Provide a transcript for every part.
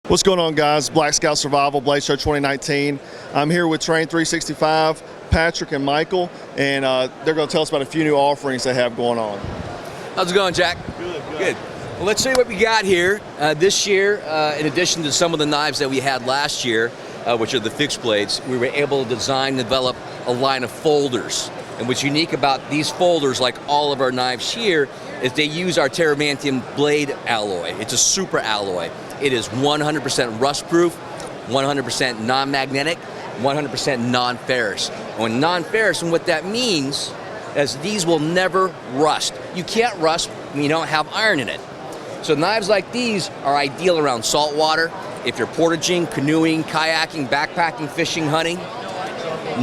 What's going on, guys? Black Scout Survival Blade Show 2019. I'm here with Train 365, Patrick and Michael, and they're going to tell us about a few new offerings they have going on. How's it going, Jack? Good. Well, let's see what we got here. This year, in addition to some of the knives that we had last year, which are the fixed blades, we were able to design and develop a line of folders. And what's unique about these folders, like all of our knives here, is they use our Terramantium blade alloy. It's a super alloy. It is 100% rust-proof, 100% non-magnetic, 100% non-ferrous. And non-ferrous, and what that means is these will never rust. You can't rust when you don't have iron in it. So knives like these are ideal around saltwater. If you're portaging, canoeing, kayaking, backpacking, fishing, hunting,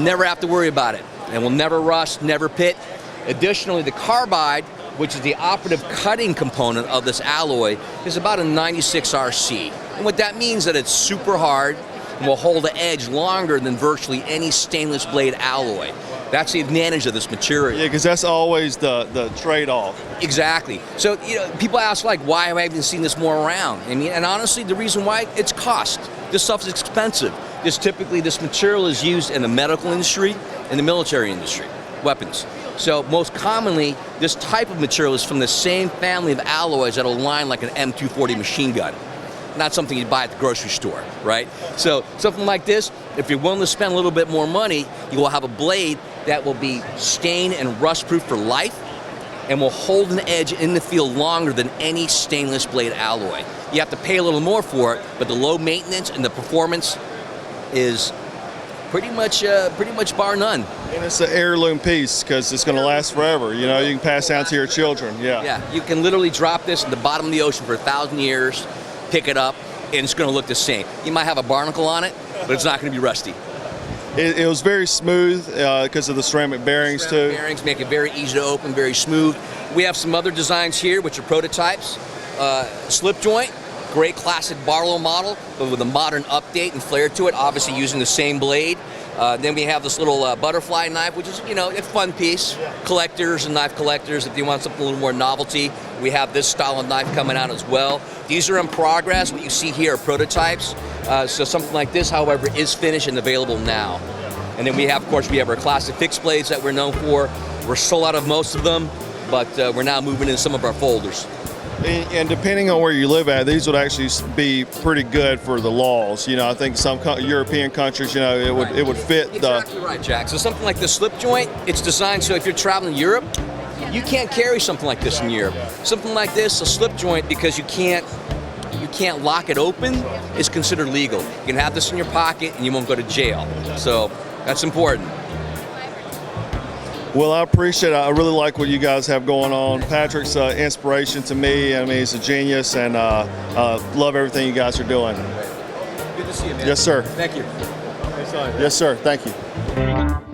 never have to worry about it. And will never rust, never pit. Additionally, the carbide, which is the operative cutting component of this alloy, is about a 96 RC. And what that means is that it's super hard and will hold the edge longer than virtually any stainless blade alloy. That's the advantage of this material. Yeah, because that's always the trade-off. Exactly. So, people ask, like, why have I even seen this more around? I mean, and honestly, the reason why, it's cost. This stuff is expensive. This material is used in the medical industry and the military industry, weapons. So most commonly, this type of material is from the same family of alloys that align like an M240 machine gun. Not something you buy at the grocery store, right? So something like this, if you're willing to spend a little bit more money, you will have a blade that will be stain and rust-proof for life and will hold an edge in the field longer than any stainless blade alloy. You have to pay a little more for it, but the low maintenance and the performance is pretty much bar none. And it's an heirloom piece because it's going to last forever. You know, you can pass down to your children. Yeah, you can literally drop this at the bottom of the ocean for 1,000 years, pick it up, and it's going to look the same. You might have a barnacle on it, but it's not going to be rusty. It was very smooth because of the ceramic bearings too. Ceramic bearings make it very easy to open, very smooth. We have some other designs here, which are prototypes. Slip joint. Great classic Barlow model, but with a modern update and flair to it, obviously using the same blade. Then we have this little butterfly knife, which is, a fun piece. Collectors and knife collectors, if you want something a little more novelty, we have this style of knife coming out as well. These are in progress. What you see here are prototypes. So something like this, however, is finished and available now. And then we have, of course, our classic fixed blades that we're known for. We're sold out of most of them, but we're now moving into some of our folders. And depending on where you live at, these would actually be pretty good for the laws. I think some European countries, it would fit exactly right, Jack. So something like the slip joint, it's designed so if you're traveling to Europe, you can't carry something like this in Europe. Something like this, a slip joint, because you can't lock it open, is considered legal. You can have this in your pocket and you won't go to jail. So that's important. Well, I appreciate it. I really like what you guys have going on. Patrick's inspiration to me. I mean, he's a genius, and love everything you guys are doing. Good to see you, man. Yes, sir. Thank you. Yes, sir. Thank you.